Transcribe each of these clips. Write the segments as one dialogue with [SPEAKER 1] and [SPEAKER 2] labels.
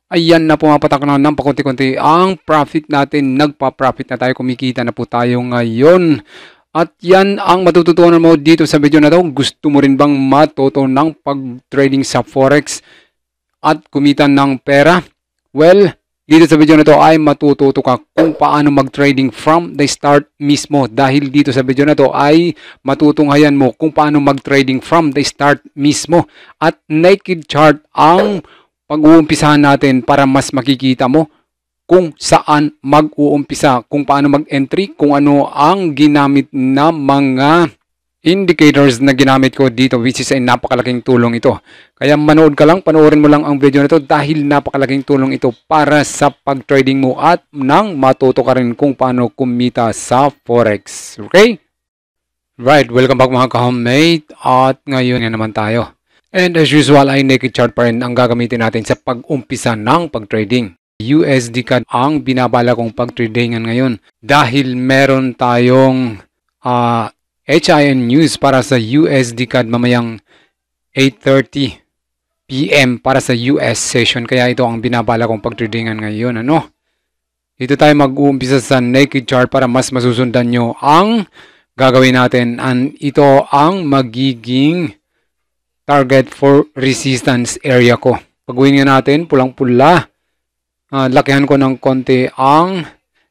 [SPEAKER 1] Ayan na pumapatak na ng pakunti-kunti ang profit natin. Nagpa-profit na tayo. Kumikita na po tayo ngayon. At yan ang matututunan mo dito sa video na to. Gusto mo rin bang matuto ng pag-trading sa Forex at kumita ng pera? Well, dito sa video na to ay matututo ka kung paano mag-trading from the start mismo. Dahil dito sa video na to ay matutunghayan mo kung paano mag-trading from the start mismo. At naked chart ang pag-uumpisahan natin para mas makikita mo kung saan mag-uumpisa, kung paano mag-entry, kung ano ang ginamit na mga indicators na ginamit ko dito, which is ay napakalaking tulong ito. Kaya manood ka lang, panoorin mo lang ang video na ito dahil napakalaking tulong ito para sa pag-trading mo at nang matuto ka rin kung paano kumita sa Forex. Okay? Right, welcome back mga ka-homemate at ngayon nga naman tayo. And as usual ay naked chart pa rin ang gagamitin natin sa pag-umpisa ng pag-trading. USD CAD ang binabala kong pag-tradingan ngayon dahil meron tayong HIN news para sa USD CAD mamayang 8:30 PM para sa US session. Kaya ito ang binabala kong pag-tradingan ngayon. Dito tayo mag-uumpisa sa naked chart para mas masusundan nyo ang gagawin natin. And ito ang magiging target for resistance area ko. Pagawin nga natin, pulang-pula. Lakihan ko ng konti ang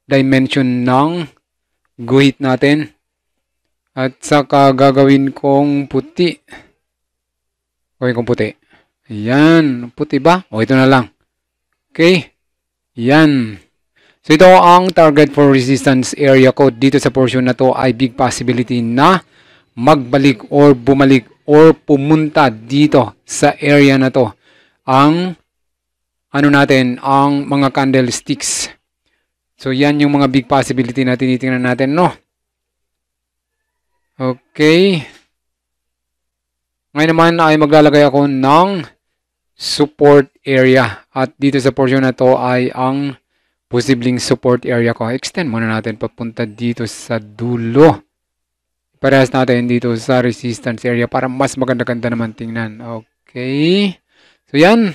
[SPEAKER 1] dimension ng guhit natin. At saka gagawin kong puti. Gawin kong puti. Ayan. Puti ba? O ito na lang. Okay. Ayan. So ito ang target for resistance area ko. Dito sa portion na to ay big possibility na magbalik or bumalik or pumunta dito sa area na to ang ang mga candlesticks. So yan yung mga big possibility na tinitingnan natin, no? Okay. Ngayon naman ay maglalagay ako ng support area at dito sa portion na to ay ang posibleng support area ko. Extend muna natin papunta dito sa dulo. Parehas natin dito sa resistance area para mas maganda-ganda naman tingnan. Okay. So, yan.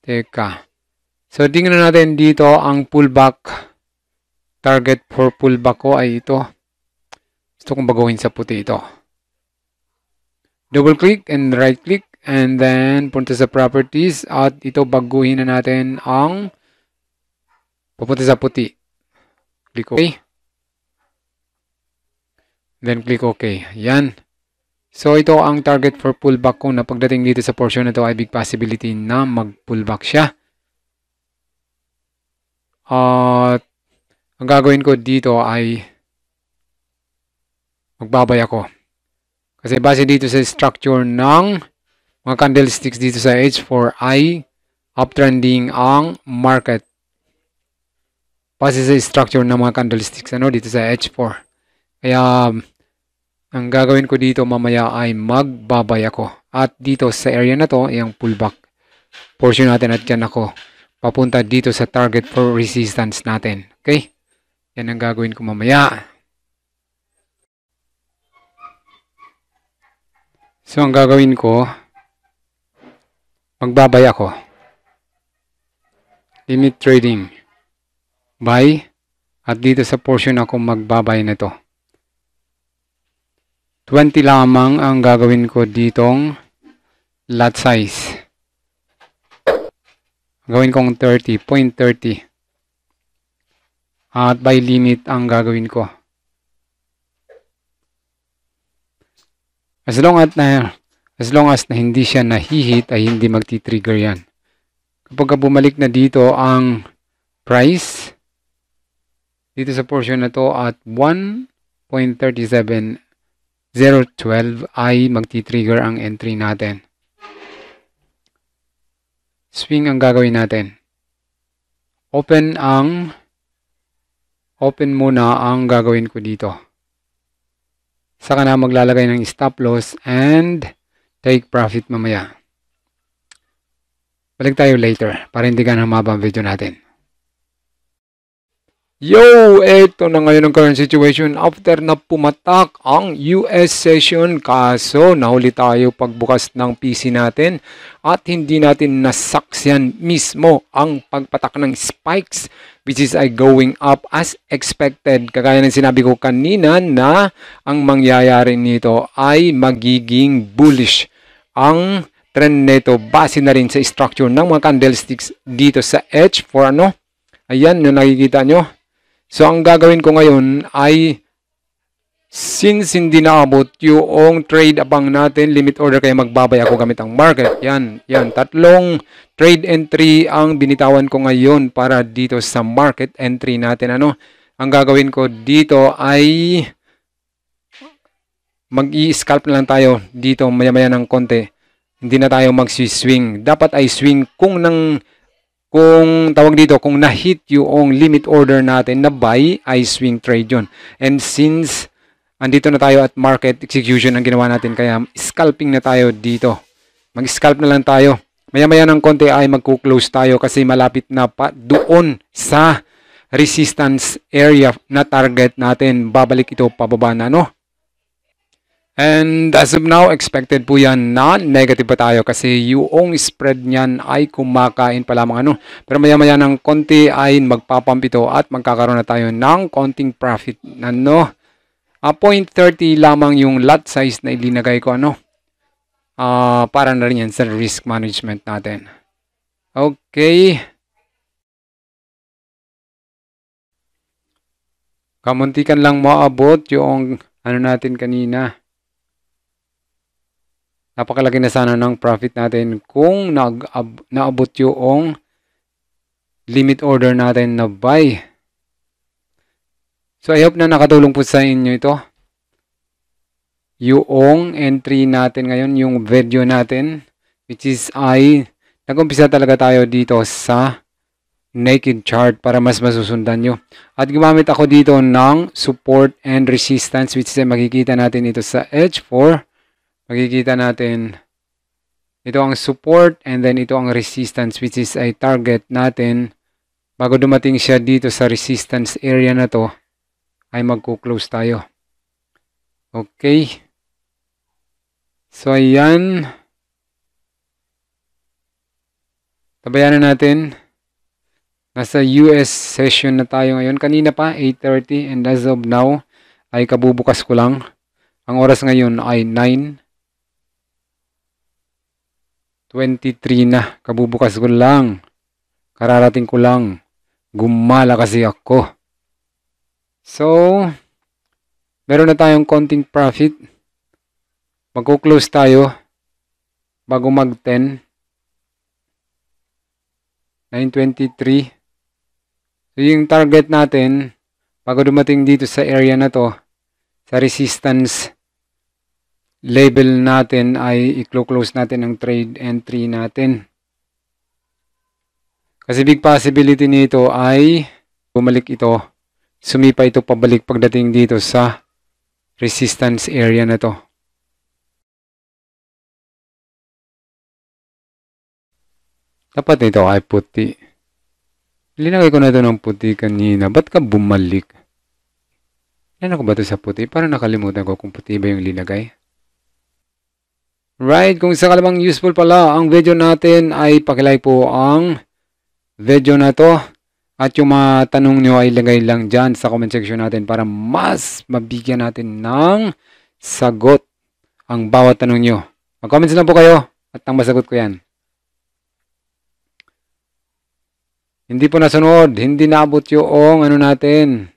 [SPEAKER 1] Teka. So, tingnan natin dito ang pullback. Target for pullback ko ay ito. Gusto kong baguhin sa puti ito. Double click and right click. And then, punta sa properties. At ito, baguhin na natin ang papunta sa puti. Click OK. Then click OK. Yan. So ito ang target for pullback ko na pagdating dito sa portion na ito ay big possibility na mag-pullback siya. At ang gagawin ko dito ay magbabay ako. Kasi base dito sa structure ng mga candlesticks dito sa H4 ay uptrending ang market. Base sa structure ng mga candlesticks dito sa H4. Kaya ang gagawin ko dito mamaya ay magbabay ako. At dito sa area na to, yung pullback portion natin at yan ako papunta dito sa target for resistance natin. Okay? Yan ang gagawin ko mamaya. So, ang gagawin ko, magbabay ako. Limit trading. Buy. At dito sa portion ako magbabay na to. 20 lamang ang gagawin ko ditong lot size. Gawin kong 30.30. At by limit ang gagawin ko. As long as na hindi siya nahihit ay hindi magti-trigger yan. Kapag bumalik na dito ang price dito sa portion na to at 1.37012 ay magti-trigger ang entry natin. Swing ang gagawin natin. Open muna ang gagawin ko dito. Saka na maglalagay ng stop loss and take profit mamaya. Balik tayo later para hindi ka na humaba ang video natin. Yo, eto na ngayon ang current situation after na pumatak ang US session kaso nahuli tayo pagbukas ng PC natin at hindi natin nasaksiyan mismo ang pagpatak ng spikes which is ay going up as expected. Kagaya ng sinabi ko kanina na ang mangyayari nito ay magiging bullish ang trend nito base na rin sa structure ng mga candlesticks dito sa edge for ano. Ayan, yung nakikita nyo. So, ang gagawin ko ngayon ay since hindi naabot yung trade abang natin, limit order kaya magbabay ako gamit ang market. Yan. Tatlong trade entry ang binitawan ko ngayon para dito sa market entry natin. Ang gagawin ko dito ay mag-i-scalp na lang tayo dito maya-maya ng konti. Hindi na tayo mag-swing. Dapat ay swing kung tawag dito, kung na-hit yung limit order natin na buy, ay swing trade yun. And since andito na tayo at market execution ang ginawa natin, kaya scalping na tayo dito. Mag-scalp na lang tayo. Maya-maya ng konti ay magku-close tayo kasi malapit na pa doon sa resistance area na target natin. Babalik ito pababa na, And as of now, expected po yan na negative pa tayo kasi yung spread niyan ay kumakain pa lamang. Pero maya-maya ng konti ay magpapump ito at magkakaroon na tayo ng konting profit. 0.30 lamang yung lot size na ilinagay ko. Para na rin yan sa risk management natin. Okay. Kamuntikan lang maabot yung natin kanina. Napakalaki na sana ng profit natin kung naabot yung limit order natin na buy. So, I hope na nakatulong po sa inyo ito. Yung entry natin ngayon, yung video natin, which is nag-umpisa talaga tayo dito sa naked chart para mas masusundan nyo. At gumamit ako dito ng support and resistance, which is makikita natin ito sa H4. Makikita natin ito ang support and then ito ang resistance which is ay target natin. Bago dumating siya dito sa resistance area na to ay magku-close tayo. Okay. So ayan. Tabayanan natin. Nasa US session na tayo ngayon. Kanina pa 8:30 and as of now ay kabubukas ko lang. Ang oras ngayon ay 9:23 na. Kabubukas ko lang. Kararating ko lang. Gumala kasi ako. So, meron na tayong konting profit. Magko-close tayo bago mag-10. 9:23. So, yung target natin, bago dumating dito sa area na to, sa resistance label natin ay i-close natin ang trade entry natin. Kasi big possibility nito ay bumalik ito, sumipa ito pabalik pagdating dito sa resistance area na to. Dapat ito ay puti. Linagay ko na ito ng puti kanina. Ba't ka bumalik? Ano ko ba ito sa puti? Parang nakalimutan ko kung puti ba yung linagay. Right, kung sakalamang useful pala ang video natin ay pakilike po ang video na to. At yung mga tanong nyo ay ilagay lang dyan sa comment section natin para mas mabigyan natin ng sagot ang bawat tanong nyo. Mag-comments lang po kayo at ang masagot ko yan. Hindi po nasunod, hindi naabot yung natin.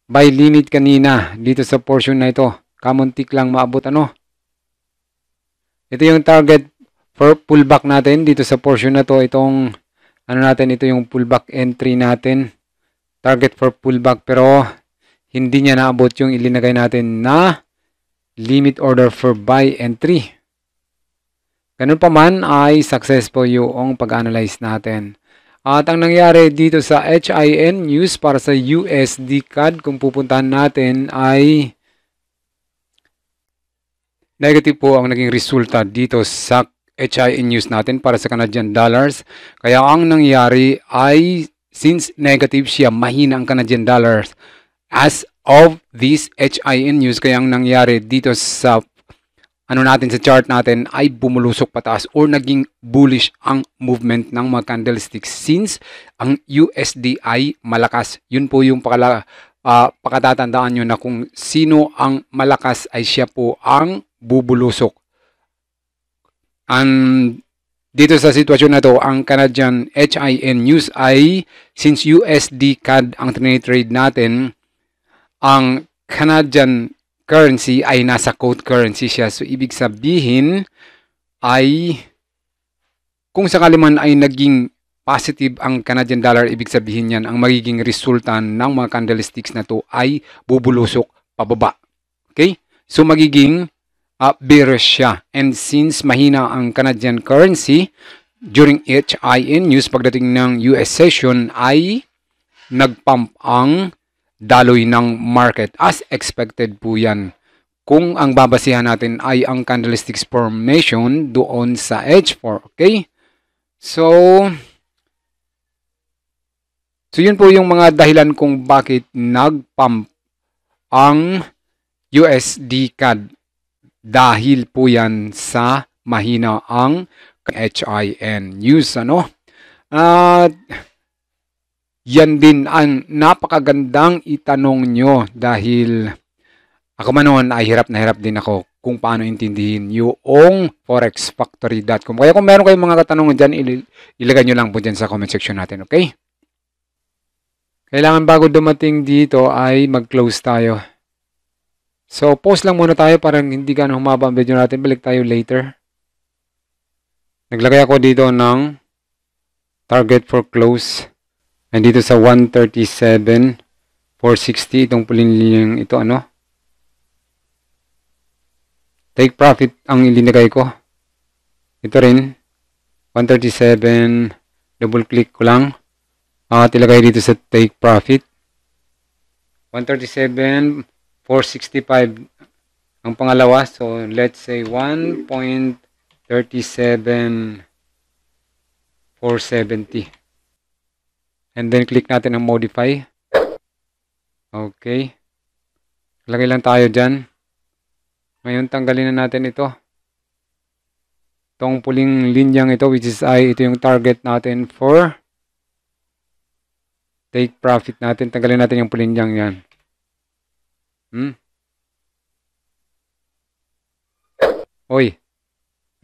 [SPEAKER 1] Buy limit kanina dito sa portion na ito. Kamuntik lang maabot Ito yung target for pullback natin dito sa portion na to. Itong ito yung pullback entry natin. Target for pullback pero hindi niya naabot yung ilinagay natin na limit order for buy entry. Ganun pa man ay successful yung pag-analyze natin. At ang nangyari dito sa HIN news para sa USD CAD kung pupuntahan natin ay negative po ang naging resulta dito sa HIN news natin para sa Canadian dollars. Kaya ang nangyari ay since negative siya, mahina ang Canadian dollar. As of this HIN news, kaya ang nangyari dito sa natin sa chart natin ay bumulusok pataas or naging bullish ang movement ng mga candlesticks since ang USD ay malakas. Yun po yung pakatatandaan nyo na kung sino ang malakas ay siya po ang bubulusok. Dito sa sitwasyon na to, ang Canadian HIN news ay since USD CAD ang trade natin, ang Canadian currency ay nasa quote currency siya. So, ibig sabihin ay kung sakali man ay naging positive ang Canadian dollar, ibig sabihin yan, ang magiging resulta ng mga candlesticks na to ay bubulusok pababa. Okay? So, magiging bearish siya. And since mahina ang Canadian currency, during HIN news, pagdating ng US session, ay nagpump ang daloy ng market as expected po yan. Kung ang babasihan natin ay ang candlesticks formation doon sa H4, okay? So yun po yung mga dahilan kung bakit nagpump ang USD CAD dahil po yan sa mahina ang HIN news, ano? At yan din ang napakagandang itanong nyo dahil ako man noon ay hirap na hirap din ako kung paano intindihin yung forexfactory.com. Kaya kung meron kayong mga katanungan dyan, ilagay nyo lang po dyan sa comment section natin, okay? Kailangan bago dumating dito ay mag-close tayo. So, pause lang muna tayo para hindi gano'ng humaba ang video natin. Balik tayo later. Naglagay ako dito ng target for close. And dito sa 137, 460, itong pulinyang ito, ano? Take profit ang ilinagay ko. Ito rin, 137, double click ko lang. At ilagay dito sa take profit. 137, 465 ang pangalawa. So, let's say 1.37, 470. And then, click natin ang modify. Okay. Lagay lang tayo dyan. Ngayon, tanggalin na natin ito. Itong puling linyang ito, which is ito yung target natin for take profit natin. Tanggalin natin yung puling linyang yan. Oy.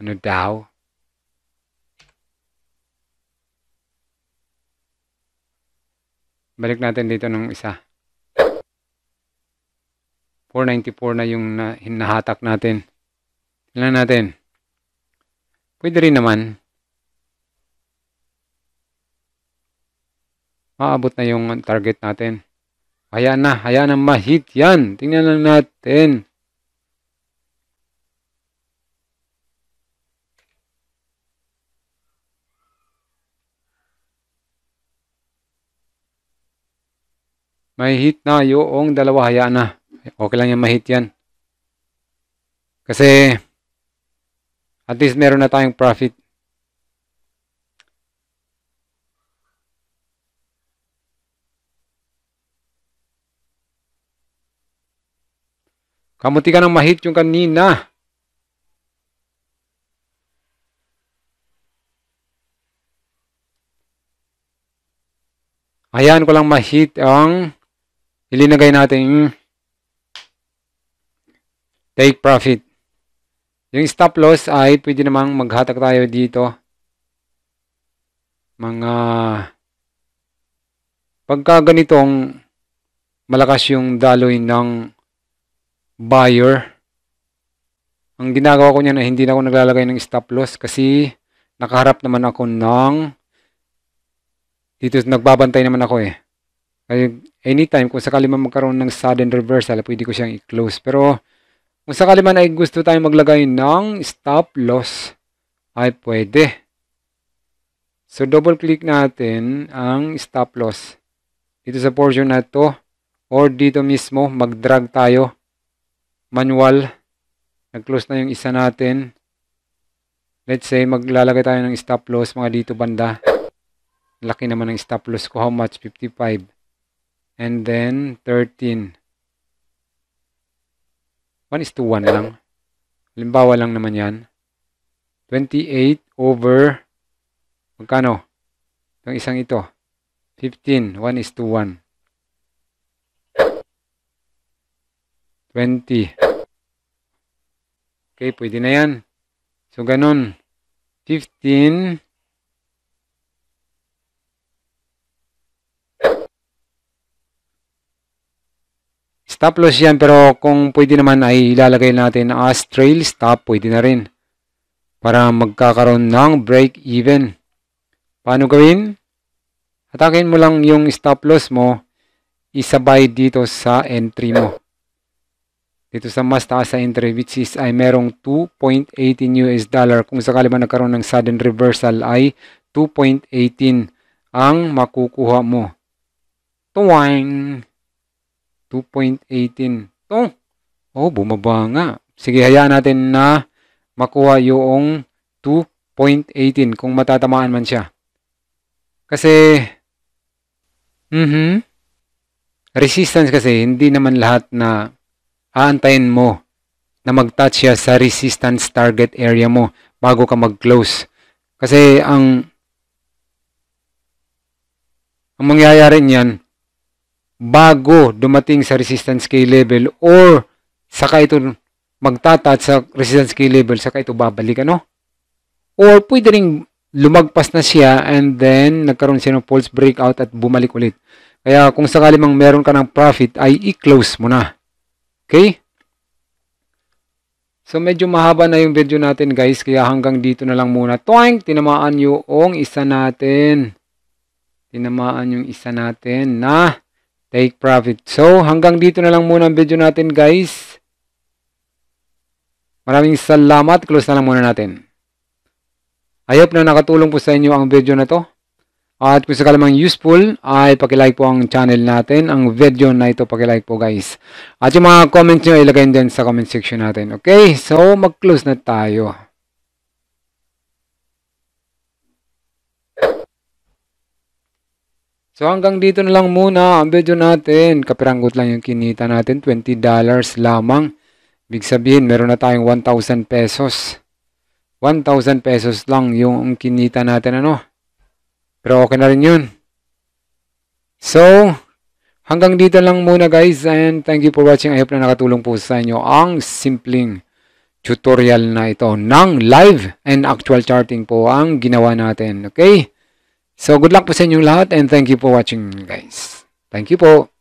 [SPEAKER 1] Ano daw? Balik natin dito ng isa. 494 na yung hinahatak natin. Tingnan natin. Pwede rin naman. Maabot na yung target natin. Hayaan na ma-hit yan. Tingnan lang natin. May hit na yung dalawa, hayaan na. Okay lang yan, ma-hit yan. Kasi, at least meron na tayong profit. Kamuti ka nang ma-hit yung kanina. Hayaan ko lang ma-hit ang ilinagay natin take profit. Yung stop loss ay pwede namang maghatak tayo dito. Pagka ganitong malakas yung daloy ng buyer, ang ginagawa ko niya na hindi na ako naglalagay ng stop loss kasi nakaharap naman ako dito nagbabantay naman ako eh. Anytime, kung sakali man magkaroon ng sudden reversal, pwede ko siyang i-close. Pero, kung sakali man ay gusto tayong maglagay ng stop loss, ay pwede. So, double click natin ang stop loss. Dito sa portion na to, or dito mismo, mag-drag tayo. Manual. Nag-close na yung isa natin. Let's say, maglalagay tayo ng stop loss mga dito banda. Laki naman ng stop loss ko. How much? 55. And then 13. 1:1 lang. Halimbawa lang naman yan. 28 over magkano? Itong isang ito. 15. 1:1. 20. Okay, pwede na yan. So, ganun. 15. Stop loss yan, pero kung pwede naman ay ilalagay natin as trail stop, pwede na rin. Para magkakaroon ng break even. Paano gawin? Atakin mo lang yung stop loss mo, isabay dito sa entry mo. Dito sa mas taas sa entry, which is ay merong $2.18. Kung sakali man nagkaroon ng sudden reversal ay 2.18 ang makukuha mo. Tuwang! 2.18. Oh, bumaba nga. Sige, hayaan natin na makuha yung 2.18 kung matatamaan man siya. Kasi, resistance kasi, hindi naman lahat na aantayin mo na mag-touch siya sa resistance target area mo bago ka mag-close. Kasi, ang mangyayari niyan, bago dumating sa resistance key level or saka ito magtatouch sa resistance key level, saka ito babalik, ano? Or pwede rin lumagpas na siya and then nagkaroon siya ng false breakout at bumalik ulit. Kaya kung sakali mang meron ka ng profit ay i-close mo na. Okay? So medyo mahaba na yung video natin guys, kaya hanggang dito na lang muna. Toing! Tinamaan yung isa natin. Tinamaan yung isa natin na take profit. So, hanggang dito na lang muna ang video natin, guys. Maraming salamat. Close na lang muna natin. I hope na nakatulong po sa inyo ang video na to. At kung sakalamang useful, ay pakilike po ang channel natin. Ang video na ito, pakilike po, guys. At yung mga comments nyo, ilagay din sa comment section natin. Okay? So, mag-close na tayo. So hanggang dito na lang muna ang video natin. Kapiranggot lang yung kinita natin. $20 lamang. Ibig sabihin, meron na tayong 1,000 pesos. 1,000 pesos lang yung kinita natin, ano? Pero okay na rin yun. So, hanggang dito lang muna guys. And thank you for watching. I hope na nakatulong po sa inyo ang simpleng tutorial na ito ng live and actual charting po ang ginawa natin. Okay? So, good luck po sa inyong lahat and thank you for watching guys. Thank you po.